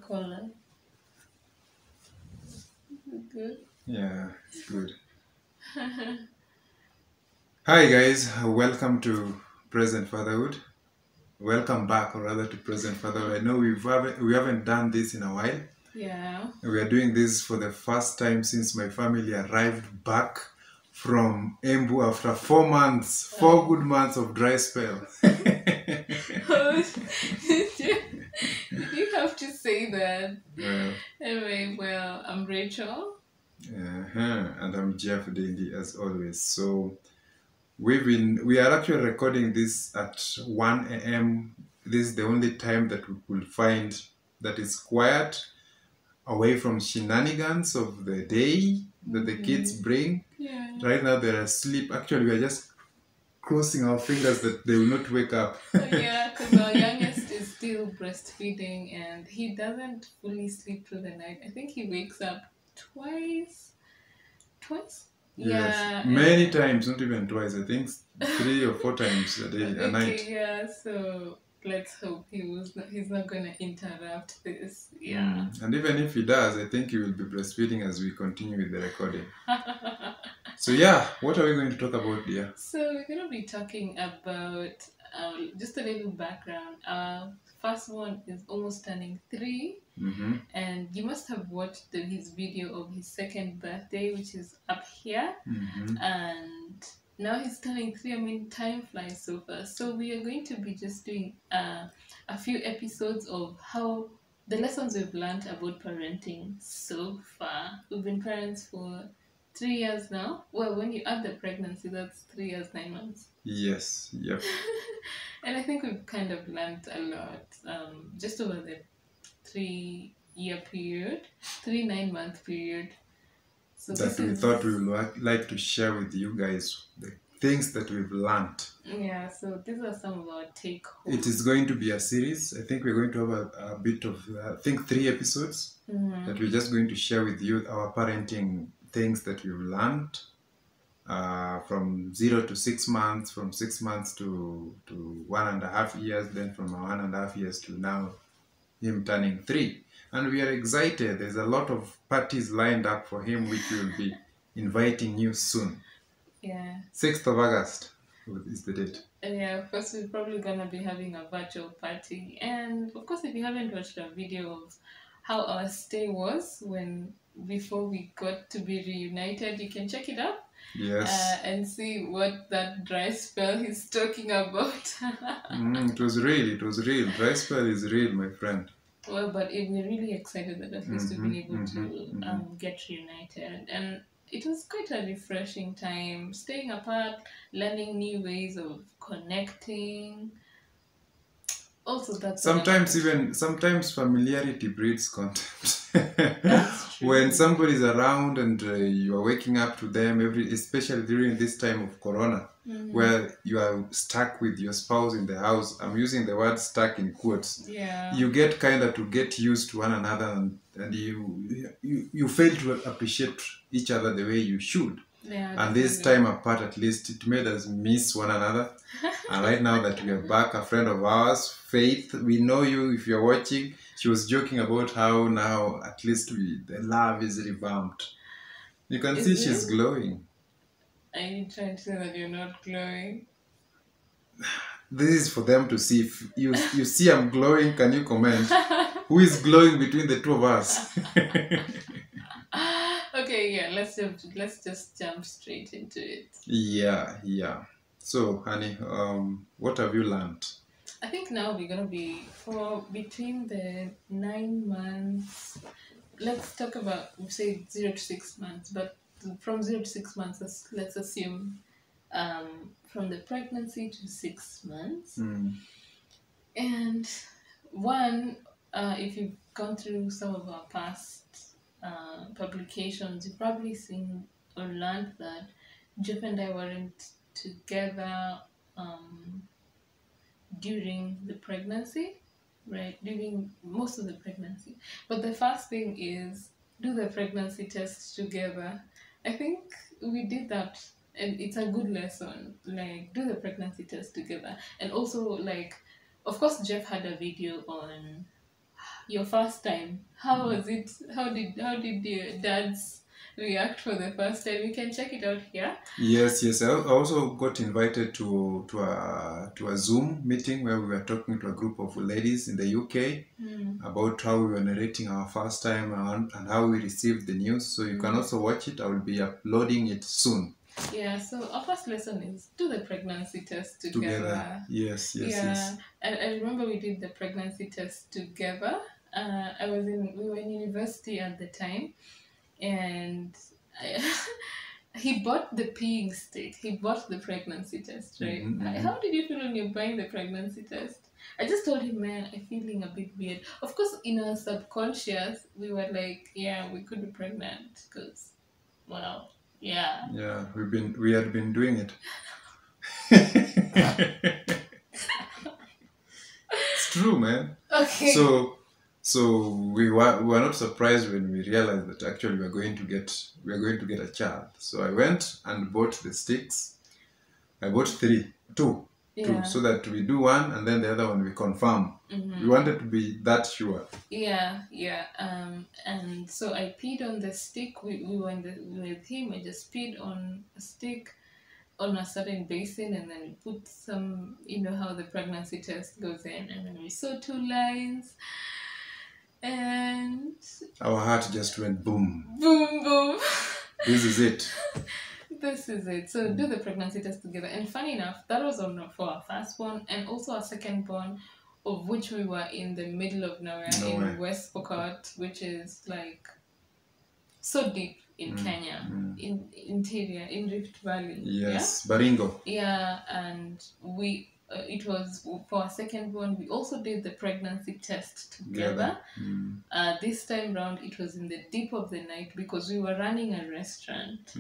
caller. Good. Yeah, it's good. Hi guys, welcome to Present Fatherhood. Welcome back, or rather, to Present Fatherhood. I know we haven't done this in a while. Yeah. We are doing this for the first time since my family arrived back from Embu after 4 months, 4 good months of dry spell. Oh, you have to say that. Well, Anyway, well, I'm Rachel. and I'm Jeff Daly as always. So we are actually recording this at 1 a.m. This is the only time that we could find that is quiet, away from shenanigans of the day that the kids bring. Yeah. Right now they're asleep. Actually, we are just crossing our fingers that they will not wake up. Yeah, because our youngest is still breastfeeding and he doesn't fully sleep through the night. I think he wakes up twice. Twice? Yes, Yeah. many times, not even twice. I think 3 or 4 times a day, a night. Okay, yeah, so let's hope he's not gonna interrupt this. Yeah. And even if he does, I think he will be breastfeeding as we continue with the recording. So yeah, what are we going to talk about, dear? So we're gonna be talking about just a little background. First one is almost turning 3, and you must have watched his video of his second birthday, which is up here, and now he's turning 3. I mean, time flies so fast. So we are going to be just doing a few episodes of how the lessons we've learned about parenting so far. We've been parents for 3 years now. Well, when you add the pregnancy, that's 3 years, 9 months. Yes, yep. And I think we've kind of learned a lot just over the 3-year period, 3 9-month period. So That we thought we would like to share with you guys the things that we've learned. Yeah, so these are some of our take home. It is going to be a series. I think we're going to have a bit of, I think 3 episodes that we're just going to share with you our parenting things that we've learned from 0 to 6 months, from 6 months to 1.5 years, then from 1.5 years to now him turning 3. And we are excited. There's a lot of parties lined up for him, which we'll be inviting you soon. Yeah. 6th of August is the date. Yeah, of course, we're probably going to be having a virtual party. And of course, if you haven't watched a video of how our stay was before we got to be reunited, you can check it up. Yes. And see what that dry spell he's talking about. It was real. Dry spell is real, my friend. Well, but we're really excited that at least we've been able to get reunited. And it was quite a refreshing time, staying apart, learning new ways of connecting. Also, that's sometimes familiarity breeds contempt. That's true. When somebody's around and you are waking up to them especially during this time of Corona, where you are stuck with your spouse in the house. I'm using the word stuck in quotes. Yeah. You get kind of to get used to one another, and you fail to appreciate each other the way you should. Yeah, and this time apart, at least, it made us miss one another. And right now that we are back, a friend of ours, Faith, we know you if you're watching. She was joking about how now at least the love is revamped. You can see she's glowing. Are you trying to say that you're not glowing? This is for them to see. If you see I'm glowing, can you comment? Who is glowing between the two of us? Okay, yeah, let's just jump straight into it. Yeah. So, honey, what have you learned? I think now we're gonna be for between the 9 months. Let's talk about say 0 to 6 months, but from 0 to 6 months, let's assume from the pregnancy to 6 months. And one, if you've gone through some of our past publications, you've probably seen or learned that Jeff and I weren't together during the pregnancy, right? During most of the pregnancy. But the first thing is do the pregnancy test together. I think we did that, and it's a good lesson. Like, do the pregnancy test together. And also, like, of course, Jeff had a video on your first time. How was it? How did your dads react for the first time? You can check it out here. Yes, yes. I also got invited to a Zoom meeting where we were talking to a group of ladies in the UK about how we were narrating our first time and how we received the news. So you can also watch it. I will be uploading it soon. Yeah, so our first lesson is do the pregnancy test together. Yes, yes, Yeah, yes. I remember we did the pregnancy test together. We were in university at the time, and he bought the peeing stick. He bought the pregnancy test, right? How did you feel when you're buying the pregnancy test? I just told him, man, I'm feeling a bit weird. Of course, in our subconscious, we were like, yeah, we could be pregnant because, well, yeah. Yeah, we had been doing it. It's true, man. Okay. So we were not surprised when we realized that actually we are going to get a child. So I went and bought the sticks. I bought two, so that we do one and then the other one we confirm. We wanted to be that sure. Yeah. And so I peed on the stick. We were with him. I just peed on a stick on a certain basin, and then we put some, you know how the pregnancy test goes in, and then we saw 2 lines, and our heart just went boom. Boom, boom. This is it. This is it. So do the pregnancy test together. And funny enough, that was for our firstborn and also our secondborn, of which we were in the middle of nowhere in West Pokot, which is like so deep in Kenya, in interior, in Rift Valley. Yes, yeah? Baringo. Yeah, and we it was for our second one. We also did the pregnancy test together. This time round, it was in the deep of the night because we were running a restaurant,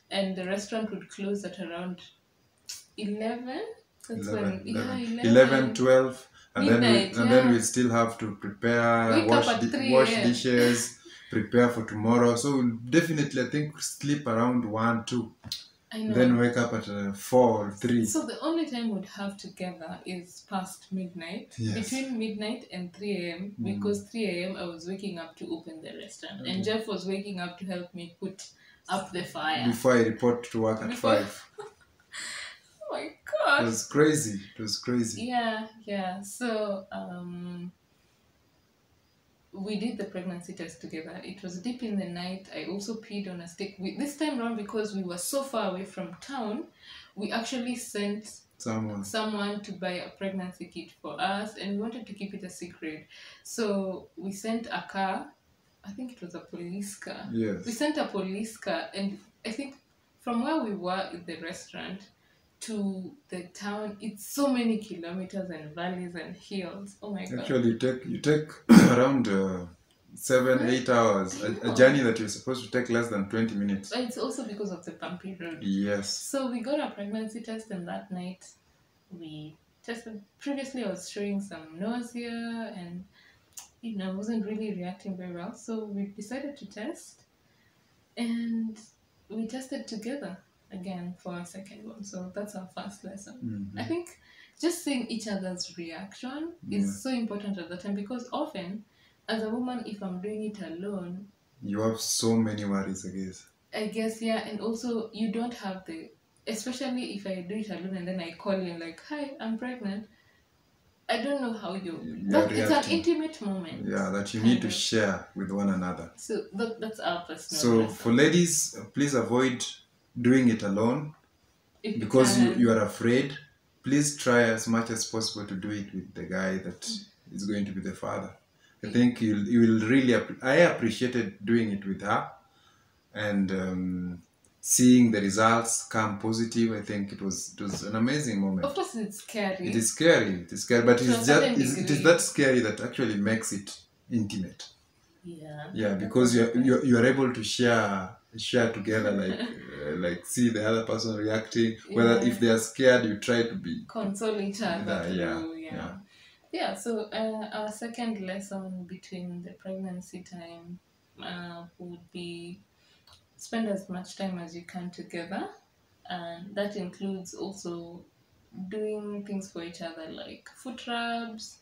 and the restaurant would close at around 11. That's 11, 12. And midnight, then we still have to prepare, wash dishes, prepare for tomorrow. So we'll definitely, I think, sleep around 1, 2. I know. Then wake up at 4 or 3. So the only time we'd have together is past midnight. Yes. Between midnight and 3 a.m. Because 3 a.m. I was waking up to open the restaurant. And Jeff was waking up to help me put up the fire. Before I report to work at 5. Oh my God. It was crazy. Yeah. So we did the pregnancy test together. It was deep in the night. I also peed on a stick. This time around, because we were so far away from town, we actually sent someone to buy a pregnancy kit for us, and we wanted to keep it a secret. So we sent a car. I think it was a police car. Yes. We sent a police car, and I think from where we were in the restaurant to the town, it's so many kilometers and valleys and hills. Oh my God. Actually, you take around 7-8 hours. A journey that you're supposed to take less than 20 minutes. It's also because of the bumpy road. Yes. So we got a pregnancy test, and that night we tested. Previously I was showing some nausea and I wasn't really reacting very well. So we decided to test, and we tested together again for our second one. So that's our first lesson. I think just seeing each other's reaction is so important at that time, because often as a woman, if I'm doing it alone, you have so many worries, I guess, yeah. And also you don't have especially if I do it alone and then I call you and like, hi, I'm pregnant. I don't know how it's an intimate moment. Yeah, that you need to share with one another. So that's our personal. So for ladies, please avoid doing it alone because you are afraid. Please try as much as possible to do it with the guy that is going to be the father. I think you will really. I appreciated doing it with her, and seeing the results come positive. I think it was an amazing moment. Of course, it's scary. It is scary, but it is that scary that actually makes it intimate. Yeah, because you are able to share together, like see the other person reacting. Whether if they are scared, you try to be console each other. Yeah. So our second lesson between the pregnancy time would be spend as much time as you can together, and that includes also doing things for each other like foot rubs,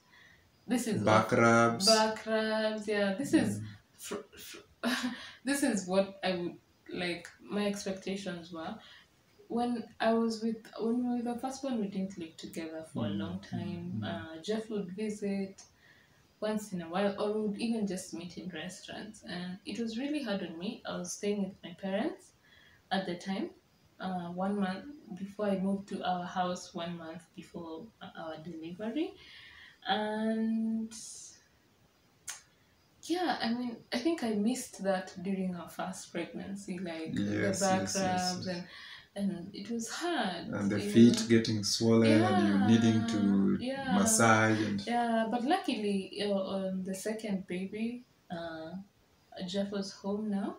this is back rubs. Back rubs, yeah. This is this is what I would like. My expectations were when we were the first one. We didn't live together for a long time. Jeff would visit once in a while, or we would even just meet in restaurants, and it was really hard on me. I was staying with my parents at the time. 1 month before I moved to our house, 1 month before our delivery, and yeah, I mean, I think I missed that during our first pregnancy, like the back rubs, and it was hard. And the feet getting swollen, and you needing to massage. But luckily, on the second baby, Jeff was home now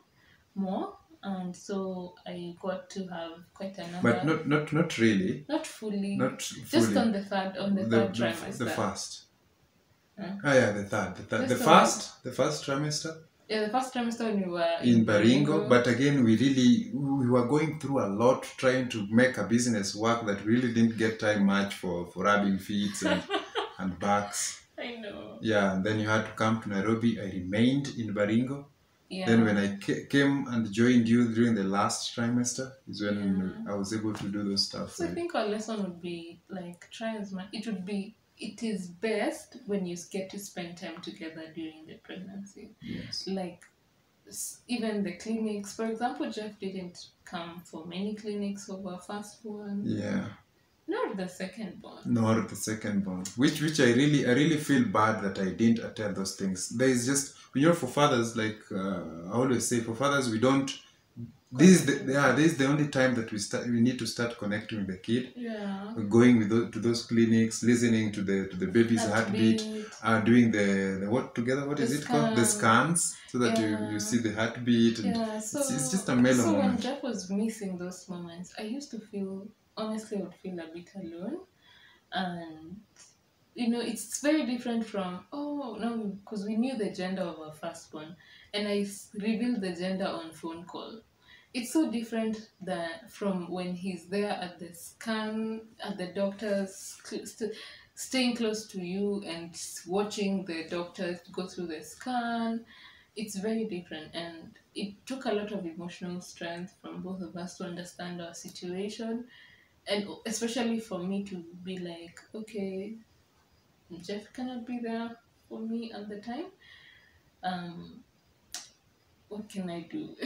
more, and so I got to have quite a number. But not really. Not fully. Not fully. Just on the third trimester. The first. Huh? Oh yeah, the third. The first trimester. Yeah, the first trimester when we were in Baringo. But again, we were going through a lot trying to make a business work that really didn't get time much for rubbing feet and backs. I know. Yeah, and then you had to come to Nairobi. I remained in Baringo. Yeah. Then when I came and joined you during the last trimester is when I was able to do those stuff. So I think our lesson would be like try as much. It is best when you get to spend time together during the pregnancy. Yes. Like even the clinics, for example, Jeff didn't come for many clinics over first one. Yeah. Nor the second born. Nor the second born. Which I really feel bad that I didn't attend those things. There is just, for fathers, like I always say, for fathers we don't. This is the only time that we need to start connecting with the kid. Yeah. Going to those clinics, listening to the baby's heartbeat, doing the what together? What is it called? The scans, so that you see the heartbeat. And so it's just a mellow moment. So when Jeff was missing those moments, I used to feel, honestly, I would feel a bit alone, and it's very different from because we knew the gender of our firstborn, and I revealed the gender on phone call. It's so different from when he's there at the scan, at the doctor's, staying close to you and watching the doctors go through the scan. It's very different, and it took a lot of emotional strength from both of us to understand our situation, and especially for me to be like, okay, Jeff cannot be there for me at the time. What can I do?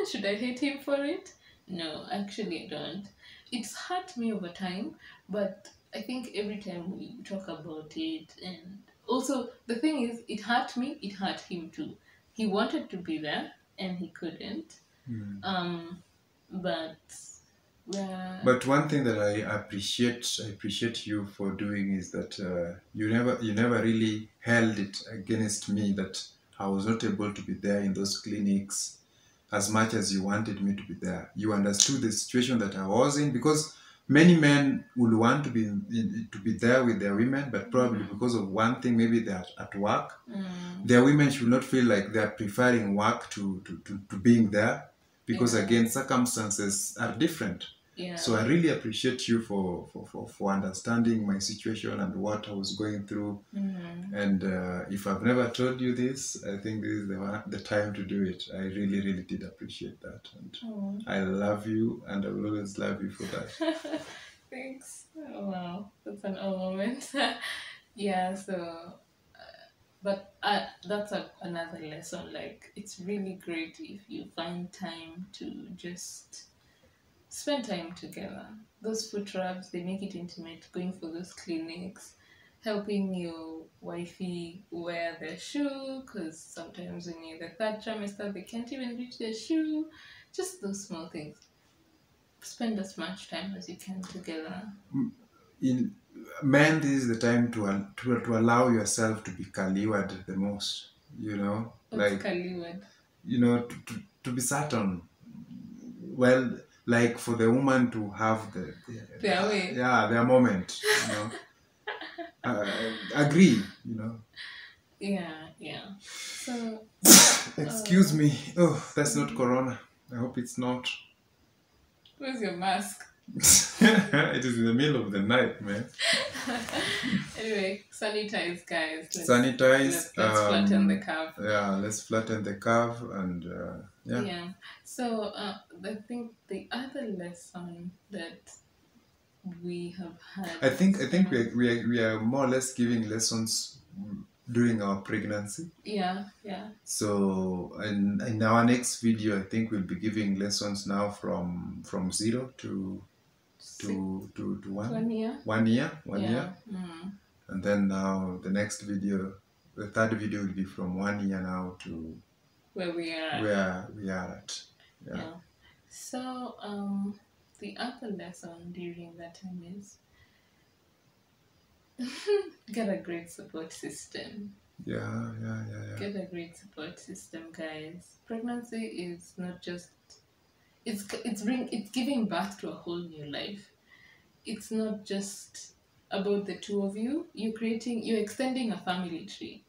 Should I hate him for it? No, actually I don't. It's hurt me over time, but I think every time we talk about it, and also the thing is, it hurt me, it hurt him too. He wanted to be there and he couldn't. But one thing that I appreciate you for doing is that you never really held it against me that I was not able to be there in those clinics as much as you wanted me to be there. You understood the situation that I was in, because many men would want to be there with their women, but probably because of one thing, maybe they're at work. Their women should not feel like they're preferring work to being there, because again, circumstances are different. Yeah. So I really appreciate you for understanding my situation and what I was going through. And if I've never told you this, I think this is the time to do it. I really, really did appreciate that. And I love you, and I will always love you for that. Thanks. Oh, wow, that's an old moment. Yeah, so... But that's another lesson. Like, it's really great if you find time to just spend time together. Those foot rubs, they make it intimate. Going for those clinics, helping your wifey wear their shoe, because sometimes when you're the third trimester, they can't even reach their shoe. Just those small things. Spend as much time as you can together. In men, this is the time to allow yourself to be kaliwad the most. What's kaliwad? To be certain. Well, like for the woman to have their way. Their moment. Agree. Yeah. So. Excuse me. Oh, that's not Corona. I hope it's not. Where's your mask? It is in the middle of the night, man. Anyway, sanitize, guys. Sanitize. Let's flatten the curve. Yeah, let's flatten the curve and yeah. Yeah. So I think the other lesson that we have had. I think we are more or less giving lessons during our pregnancy. Yeah, yeah. So in our next video, I think we'll be giving lessons now from 0 to 1 year. 1 year. Mm. And then now the next video, the third video will be from 1 year now to where we are at. Yeah. So the other lesson during that time is get a great support system. Yeah. Get a great support system, guys. Pregnancy is not just it's giving birth to a whole new life. It's not just about the two of you. You're extending a family tree.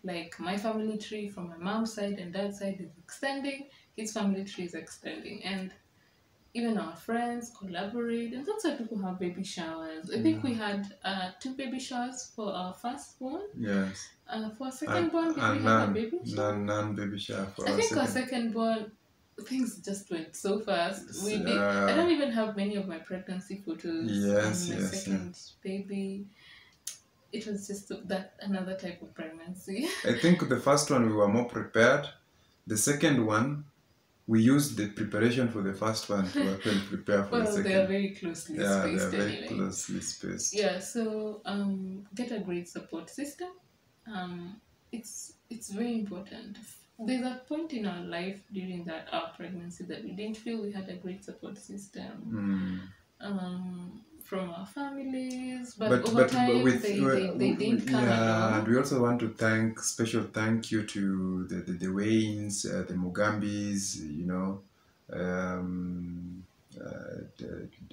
Like my family tree from my mom's side and dad's side is extending, his family tree is extending, and even our friends collaborate, and that's why people have baby showers. I think we had 2 baby showers for our firstborn. Yes. For our secondborn, did we have a baby shower? None baby shower for I think our secondborn, things just went so fast. I don't even have many of my pregnancy photos. Yes, my second baby. It was just that another type of pregnancy. I think the first one we were more prepared. The second one, we used the preparation for the first one to actually prepare for the second. They are very closely spaced. They are very closely spaced. Yeah, so get a great support system. It's very important. There's a point in our life during our pregnancy that we didn't feel we had a great support system. From our families, but over time they didn't come along. And we also want to special thank you to the Waynes, the Mugambis,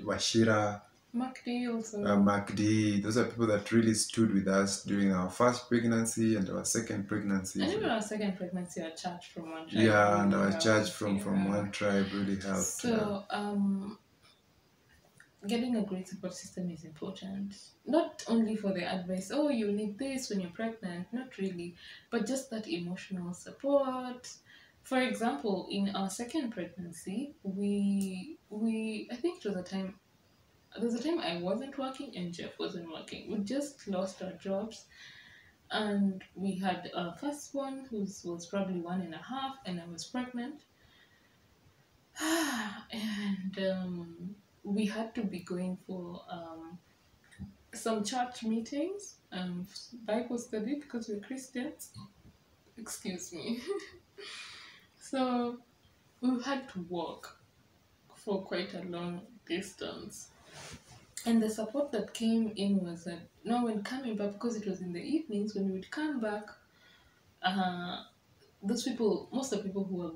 Washira, Makdi also. Makdi, those are people that really stood with us during our first pregnancy and our second pregnancy. And even our second pregnancy, our church from one tribe. Yeah, and our church from one tribe really helped. So, getting a great support system is important. Not only for the advice, oh, you need this when you're pregnant, not really, but just that emotional support. For example, in our second pregnancy, I think there was a time I wasn't working and Jeff wasn't working. We just lost our jobs, and we had our first one who was probably 1.5, and I was pregnant. And we had to be going for some church meetings, Bible study, because we're Christians. Excuse me. So we had to walk for quite a long distance. And the support that came in was that when coming back, because it was in the evenings, when we would come back, most of the people who were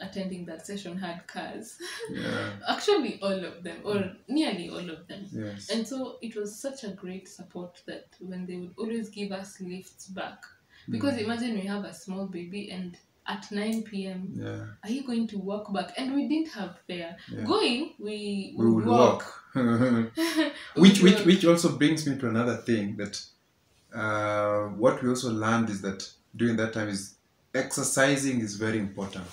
attending that session had cars. Yeah. Actually, all of them, or nearly all of them. Yes. And so it was such a great support that when they would always give us lifts back. Because imagine we have a small baby and at 9 p.m. Yeah. Are you going to walk back? And we didn't have fare. Yeah. Going, we would walk. Which also brings me to another thing that what we also learned is that during that time is exercising is very important.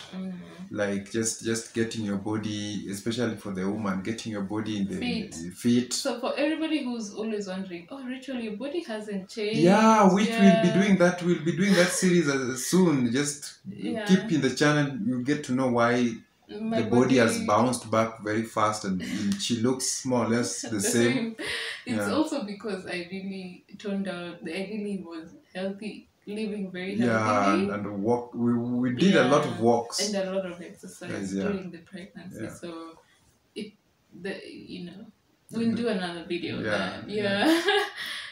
Like just getting your body, especially for the woman, getting your body in the feet. So for everybody who's always wondering, oh Rachel, your body hasn't changed. Yeah, we'll be doing that. We'll be doing that series soon. Just keep in the channel. You'll get to know why the body has bounced back very fast, and she looks more or less the same. It's also because I really turned out. I really was healthy. Living very healthily. Yeah, and walk. We did a lot of walks and a lot of exercise during the pregnancy. So we'll do another video of that.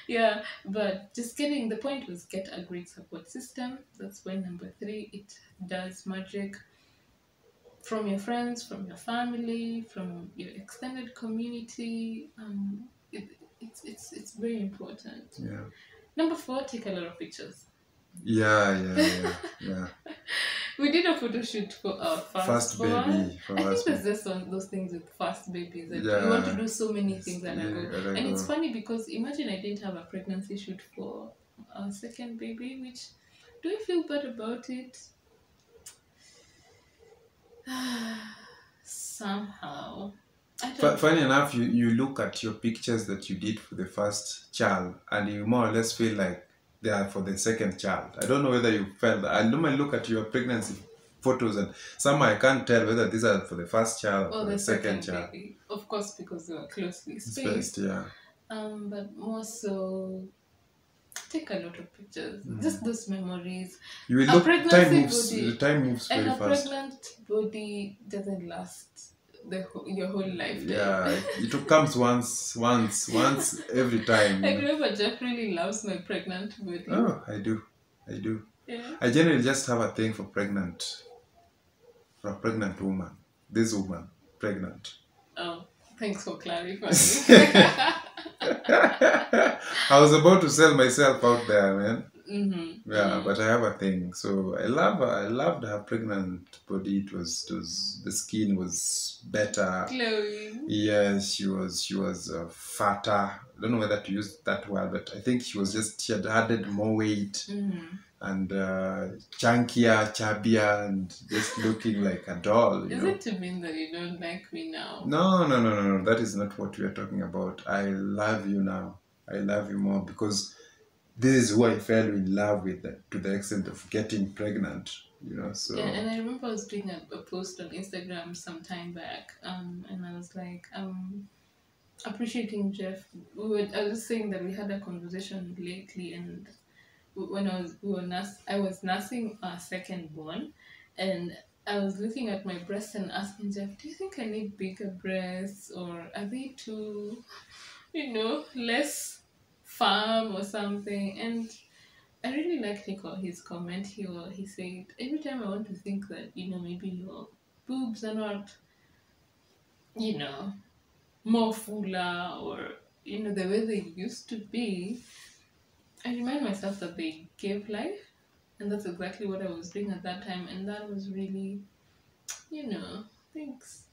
Yeah. But just the point was get a great support system. That's point number 3. It does magic from your friends, from your family, from your extended community. It's very important. Yeah. Number 4, take a lot of pictures. Yeah. We did a photo shoot for our first baby. one. I think there's just those things with first babies that you want to do so many things at a go. And it's funny because imagine I didn't have a pregnancy shoot for our second baby, which do I feel bad about it? Somehow. Funny enough, you look at your pictures that you did for the first child and you more or less feel like they are for the second child. I don't know whether you felt that. I normally look at your pregnancy photos and some I can't tell whether these are for the first child or the second child. Baby. Of course, because they were closely spaced. Yeah. But more so, take a lot of pictures. Just those memories. You will look. Time moves very fast. And a pregnant body doesn't last your whole life. Yeah, it comes once every time. I remember Jeff really loves my pregnant body. Oh, I do. Yeah. I generally just have a thing for a pregnant woman. This woman, pregnant. Oh, thanks for clarifying. I was about to sell myself out there, man. Mm-hmm. Yeah, but I have a thing. So I loved her pregnant body. It was the skin was better, glowing. Yes, she was fatter. I don't know whether to use that word, but I think she had added more weight. And chunkier, chubbier, and just looking like a doll. Is it to mean that you don't like me now? No. That is not what we are talking about. I love you now. I love you more because this is who I fell in love with to the extent of getting pregnant. So. Yeah, and I remember I was doing a post on Instagram some time back, and I was like, appreciating Jeff. I was saying that we had a conversation lately, and when I was nursing our second born, and I was looking at my breasts and asking Jeff, do you think I need bigger breasts, or are they too, less firm or something? And I really liked his comment. He said, every time I want to think that, maybe your boobs are not, more fuller or, the way they used to be, I remind myself that they gave life, and that's exactly what I was doing at that time, and that was really, thanks.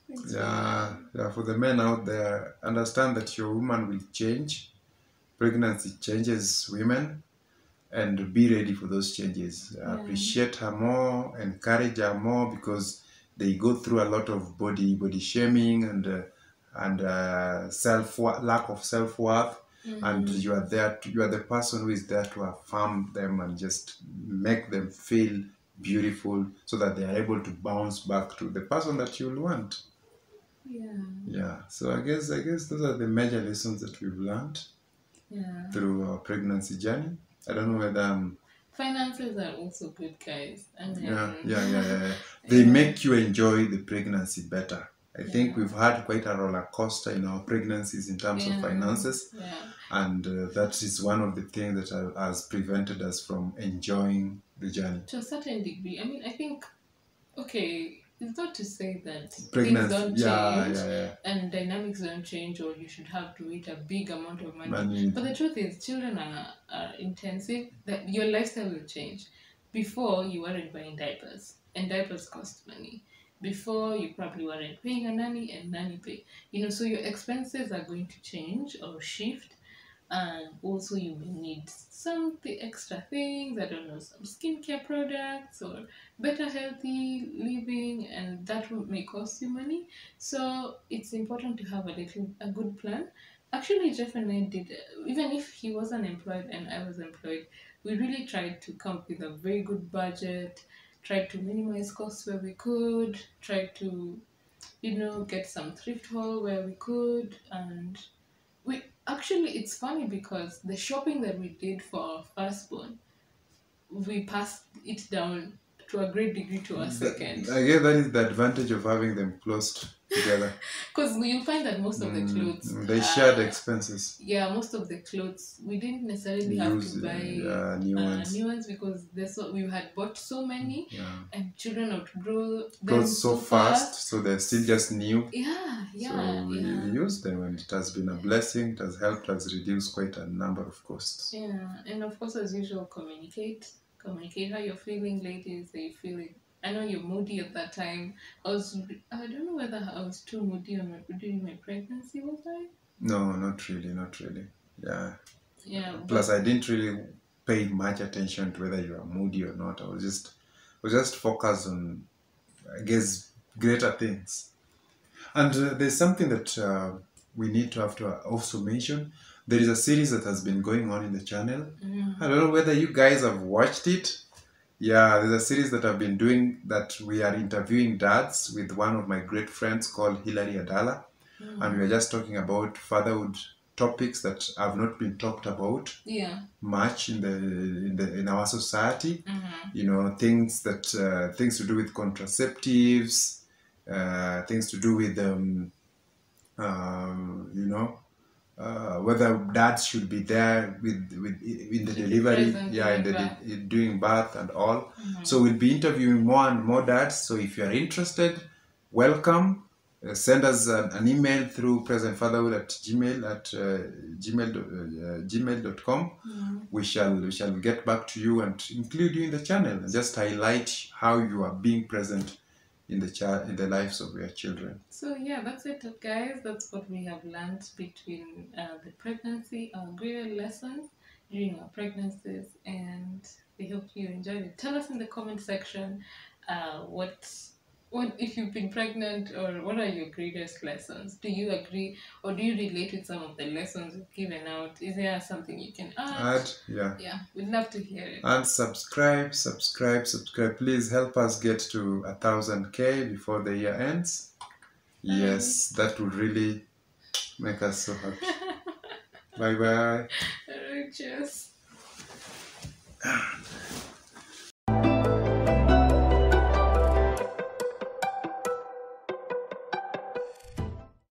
Yeah, for the men out there, understand that your woman will change. Pregnancy changes women, and be ready for those changes. Yeah. Appreciate her more, encourage her more, because they go through a lot of body shaming and lack of self-worth. And you are the person who is there to affirm them and just make them feel beautiful so that they are able to bounce back to the person that you'll want. Yeah. So I guess those are the major lessons that we've learned through our pregnancy journey. I don't know whether finances are also good, guys. Yeah. They make you enjoy the pregnancy better. I think we've had quite a roller coaster in our pregnancies in terms of finances, and that is one of the things that has prevented us from enjoying the journey. To a certain degree. I mean, I think, it's not to say that things don't change and dynamics don't change, or you should have to wait a big amount of money. But the truth is, children are intensive, that your lifestyle will change. Before, you weren't buying diapers, and diapers cost money. Before, you probably weren't paying a nanny, and nanny pay. So your expenses are going to change or shift. And also you may need some extra things, I don't know, some skincare products or better healthy living, and that may cost you money. So it's important to have a good plan. Actually, Jeff and I did, even if he wasn't employed and I was employed, we really tried to come up with a very good budget, tried to minimize costs where we could, tried to, get some thrift haul where we could, and it's funny because the shopping that we did for our firstborn, we passed it down to a great degree to our second. I guess that is the advantage of having them close together. Because you'll find that most of the clothes... They shared expenses. Yeah, most of the clothes, we didn't necessarily have to buy new ones because we had bought so many, and children outgrow them so fast, so they're still just new. So we use them, and it has been a blessing. It has helped us reduce quite a number of costs. Yeah, and of course, as usual, communicate how you're feeling, ladies. Are you feeling I know you're moody at that time. I don't know whether I was too moody during my pregnancy, was I? No, not really, not really. Yeah. Yeah, Plus, but I didn't really pay much attention to whether you are moody or not. I was just focused on, I guess, greater things. And there's something that we need to have to also mention. There is a series that has been going on in the channel. I don't know whether you guys have watched it. Yeah, there's a series that I've been doing that we are interviewing dads with one of my great friends called Hilary Adala. And we are just talking about fatherhood topics that have not been talked about much in our society. You know, things to do with contraceptives, things to do with you know, whether dads should be there in the delivery, in doing birth and all. So we'll be interviewing more and more dads. So if you are interested, welcome. Send us an email through presentfatherhood@gmail.com. We shall get back to you and include you in the channel and just highlight how you are being present in the lives of your children. So yeah, that's it, guys. That's what we have learned between the pregnancy, our greater lessons during our pregnancies, and we hope you enjoyed it. Tell us in the comment section what if you've been pregnant, or what are your greatest lessons? Do you agree, or do you relate with some of the lessons we've given out? Is there something you can add? Yeah, we'd love to hear it. And subscribe. Please help us get to 1,000K before the year ends. Yes, that would really make us so happy. Bye bye. Cheers.